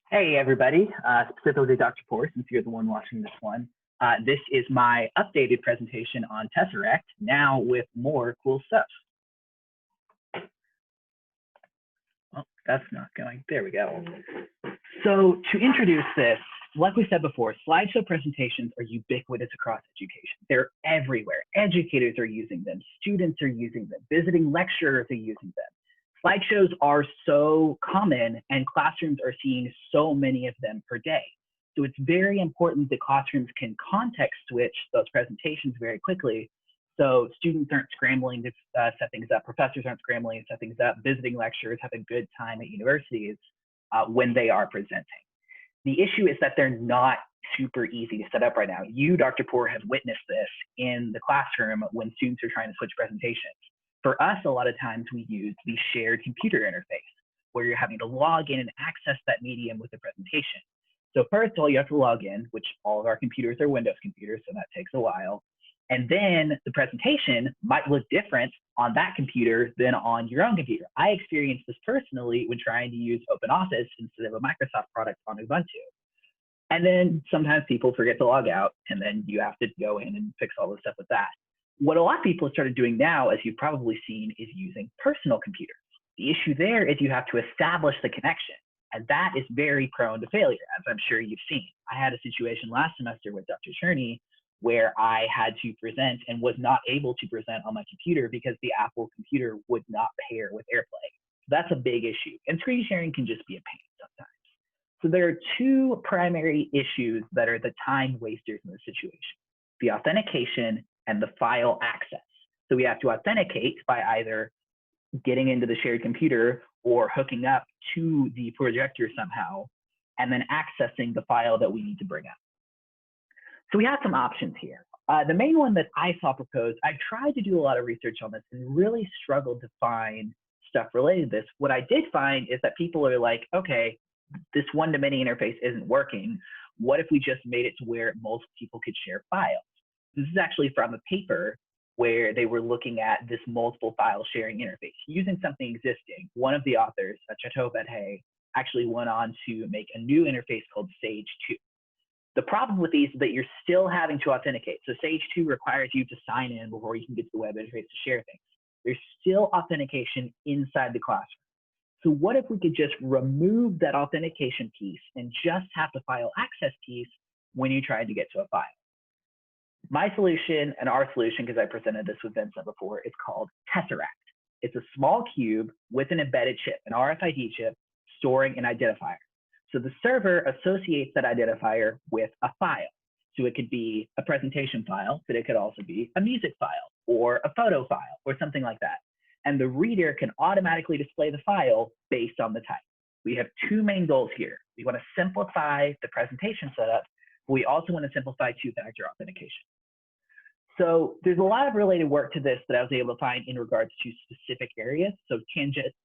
Hey, everybody, specifically Dr. Poor, since you're the one watching this one. This is my updated presentation on Tesseract, now with more cool stuff. Oh, that's not going. There we go. So to introduce this, like we said before, slideshow presentations are ubiquitous across education. They're everywhere. Educators are using them. Students are using them. Visiting lecturers are using them. Slideshows are so common and classrooms are seeing so many of them per day. So it's very important that classrooms can context switch those presentations very quickly so students aren't scrambling to set things up, professors aren't scrambling to set things up, visiting lecturers have a good time at universities when they are presenting. The issue is that they're not super easy to set up right now. You, Dr. Poor, have witnessed this in the classroom when students are trying to switch presentations. For us, a lot of times we use the shared computer interface, where you're having to log in and access that medium with the presentation. So first of all, you have to log in, which all of our computers are Windows computers, so that takes a while. And then the presentation might look different on that computer than on your own computer. I experienced this personally when trying to use OpenOffice instead of a Microsoft product on Ubuntu. And then sometimes people forget to log out, and then you have to go in and fix all the stuff with that. What a lot of people have started doing now, as you've probably seen, is using personal computers. The issue there is you have to establish the connection, and that is very prone to failure, as I'm sure you've seen. I had a situation last semester with Dr. Cherney where I had to present and was not able to present on my computer because the Apple computer would not pair with AirPlay. So that's a big issue. And screen sharing can just be a pain sometimes. So there are two primary issues that are the time wasters in the situation: the authentication and the file access. So we have to authenticate by either getting into the shared computer or hooking up to the projector somehow, and then accessing the file that we need to bring up. So we have some options here. The main one that I saw proposed, I tried to do a lot of research on this and really struggled to find stuff related to this. What I did find is that people are like, okay, this one-to-many interface isn't working. What if we just made it to where most people could share files? This is actually from a paper where they were looking at this multiple file sharing interface using something existing. One of the authors, Chateau Vedhay, actually went on to make a new interface called Sage 2. The problem with these is that you're still having to authenticate. So Sage 2 requires you to sign in before you can get to the web interface to share things. There's still authentication inside the classroom. So what if we could just remove that authentication piece and just have the file access piece when you try to get to a file? My solution and our solution, because I presented this with Vincent before, is called Tesseract. It's a small cube with an embedded chip, an RFID chip, storing an identifier. So the server associates that identifier with a file. So it could be a presentation file, but it could also be a music file or a photo file or something like that. And the reader can automatically display the file based on the type. We have two main goals here. We want to simplify the presentation setup, but we also want to simplify two-factor authentication. So there's a lot of related work to this that I was able to find in regards to specific areas. So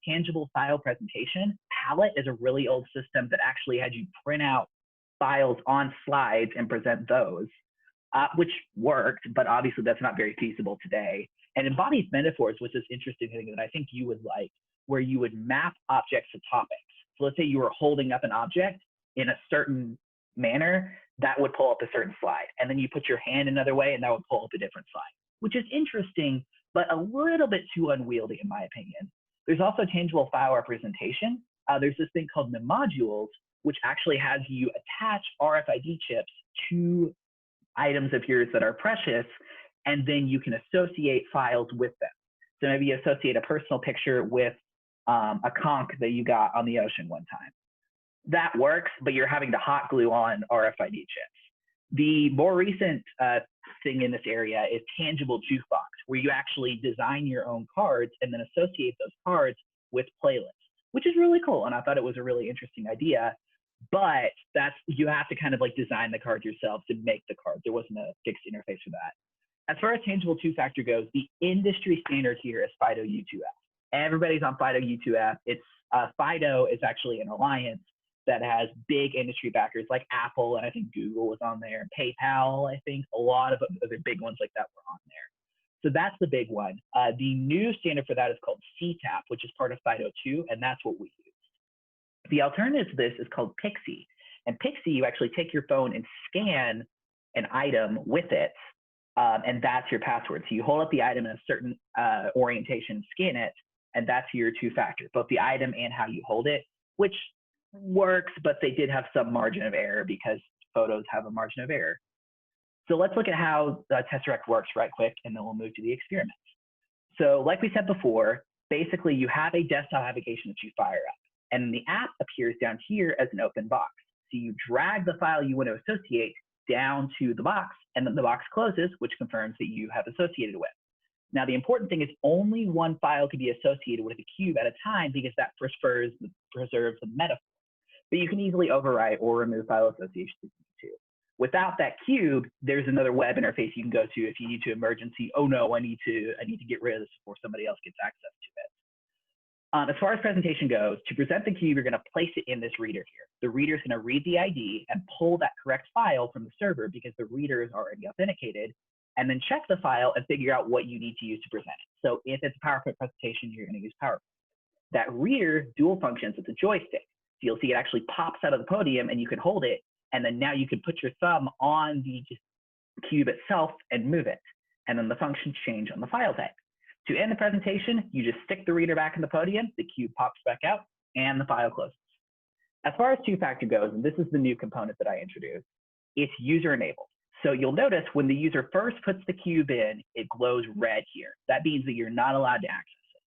tangible file presentation. Palette is a really old system that actually had you print out files on slides and present those, which worked, but obviously that's not very feasible today. And embodied metaphors was this interesting thing that I think you would like, where you would map objects to topics. So let's say you were holding up an object in a certain manner, that would pull up a certain slide. And then you put your hand another way and that would pull up a different slide, which is interesting, but a little bit too unwieldy in my opinion. There's also tangible file representation. There's this thing called modules, which actually has you attach RFID chips to items of yours that are precious, and then you can associate files with them. So maybe you associate a personal picture with a conch that you got on the ocean one time. That works, but you're having to hot glue on RFID chips. The more recent thing in this area is tangible jukebox, where you actually design your own cards and then associate those cards with playlists, which is really cool. And I thought it was a really interesting idea, but you have to kind of like design the card yourself to make the card. There wasn't a fixed interface for that. As far as tangible two-factor goes, the industry standard here is FIDO U2F. Everybody's on FIDO U2F. FIDO is actually an alliance that has big industry backers like Apple, and I think Google was on there, PayPal, I think a lot of other big ones like that were on there. So that's the big one. The new standard for that is called CTAP, which is part of FIDO 2, and that's what we use. The alternative to this is called Pixie. And Pixie, you actually take your phone and scan an item with it, and that's your password. So you hold up the item in a certain orientation, scan it, and that's your two-factor, both the item and how you hold it, which works, but they did have some margin of error because photos have a margin of error. So let's look at how Tesseract works right quick, and then we'll move to the experiment. So like we said before, basically you have a desktop application that you fire up, and the app appears down here as an open box. So you drag the file you want to associate down to the box, and then the box closes, which confirms that you have associated with. Now, the important thing is only one file can be associated with a cube at a time because that preserves the metaphor. But you can easily overwrite or remove file associations too. Without that cube, there's another web interface you can go to if you need to emergency. Oh no, I need to get rid of this before somebody else gets access to it. As far as presentation goes, to present the cube, you're going to place it in this reader here. The reader is going to read the ID and pull that correct file from the server because the reader is already authenticated, and then check the file and figure out what you need to use to present it. So if it's a PowerPoint presentation, you're going to use PowerPoint. That reader dual functions with a joystick. So you'll see it actually pops out of the podium and you can hold it, and then now you can put your thumb on the cube itself and move it. And then the functions change on the file type. To end the presentation, you just stick the reader back in the podium, the cube pops back out, and the file closes. As far as two-factor goes, and this is the new component that I introduced, it's user-enabled. So you'll notice when the user first puts the cube in, it glows red here. That means that you're not allowed to access it.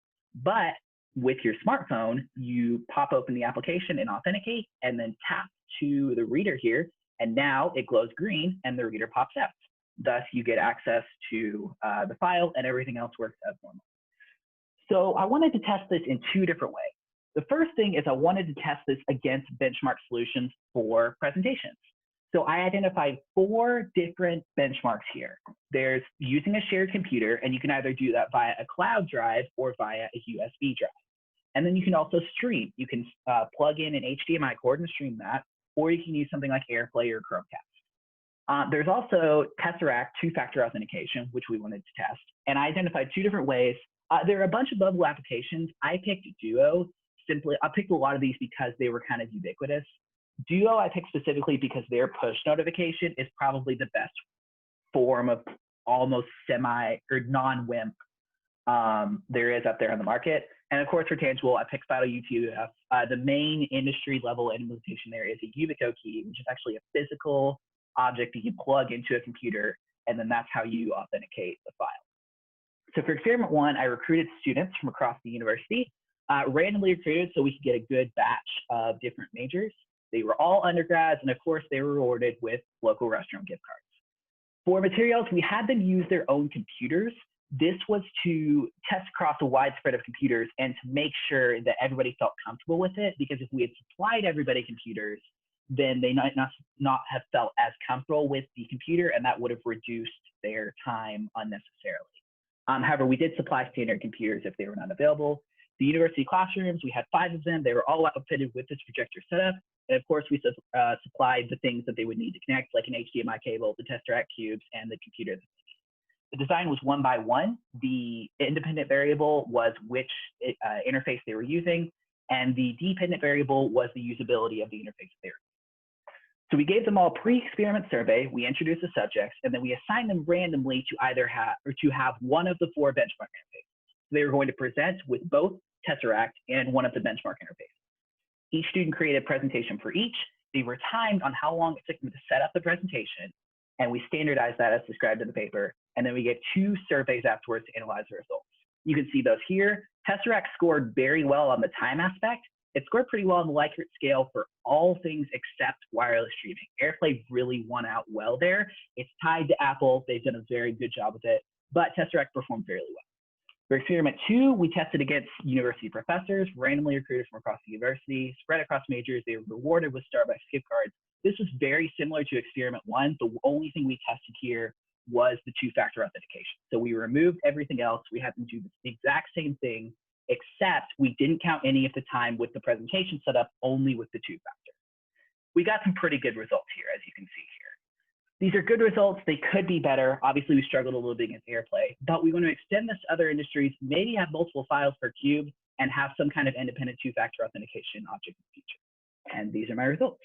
But with your smartphone, you pop open the application and authenticate, and then tap to the reader here, and now it glows green and the reader pops out. Thus, you get access to the file and everything else works as normal. So I wanted to test this in two different ways. The first thing is I wanted to test this against benchmark solutions for presentations. So I identified 4 different benchmarks here. There's using a shared computer, and you can either do that via a cloud drive or via a USB drive. And then you can also stream. You can plug in an HDMI cord and stream that, or you can use something like AirPlay or Chromecast. There's also Tesseract two-factor authentication, which we wanted to test. And I identified 2 different ways. There are a bunch of mobile applications. I picked Duo. I picked a lot of these because they were kind of ubiquitous. Duo I picked specifically because their push notification is probably the best form of almost semi or non-WIMP there is out there on the market. And of course, for tangible, I picked FIDO UTF. The main industry level implementation there is a Yubico key, which is actually a physical object that you plug into a computer, and then that's how you authenticate the file. So for experiment 1, I recruited students from across the university, randomly recruited so we could get a good batch of different majors. They were all undergrads, and of course, they were rewarded with local restaurant gift cards. For materials, we had them use their own computers. This was to test across a wide spread of computers and to make sure that everybody felt comfortable with it, because if we had supplied everybody computers, then they might not have felt as comfortable with the computer, and that would have reduced their time unnecessarily. However, we did supply standard computers if they were not available. The university classrooms, we had 5 of them. They were all outfitted with this projector setup. And of course, we supplied the things that they would need to connect, like an HDMI cable, the Tesseract cubes, and the computer. The design was 1 by 1. The independent variable was which interface they were using, and the dependent variable was the usability of the interface they were using. So we gave them all pre-experiment survey, we introduced the subjects, and then we assigned them randomly to either have one of the 4 benchmark interfaces. So they were going to present with both Tesseract and one of the benchmark interfaces. Each student created a presentation for each. They were timed on how long it took them to set up the presentation, and we standardized that as described in the paper. And then we gave 2 surveys afterwards to analyze the results. You can see those here. Tesseract scored very well on the time aspect. It scored pretty well on the Likert scale for all things except wireless streaming. AirPlay really won out well there. It's tied to Apple. They've done a very good job with it, but Tesseract performed fairly well. For experiment 2, we tested against university professors, randomly recruited from across the university, spread across majors. They were rewarded with Starbucks gift cards. This was very similar to experiment 1. The only thing we tested here was the 2-factor authentication. So we removed everything else. We had them do the exact same thing, except we didn't count any of the time with the presentation set up, only with the 2-factor. We got some pretty good results here, as you can see here. These are good results. They could be better. Obviously, we struggled a little bit against AirPlay, but we want to extend this to other industries, maybe have multiple files per cube, and have some kind of independent 2-factor authentication object in the future. And these are my results.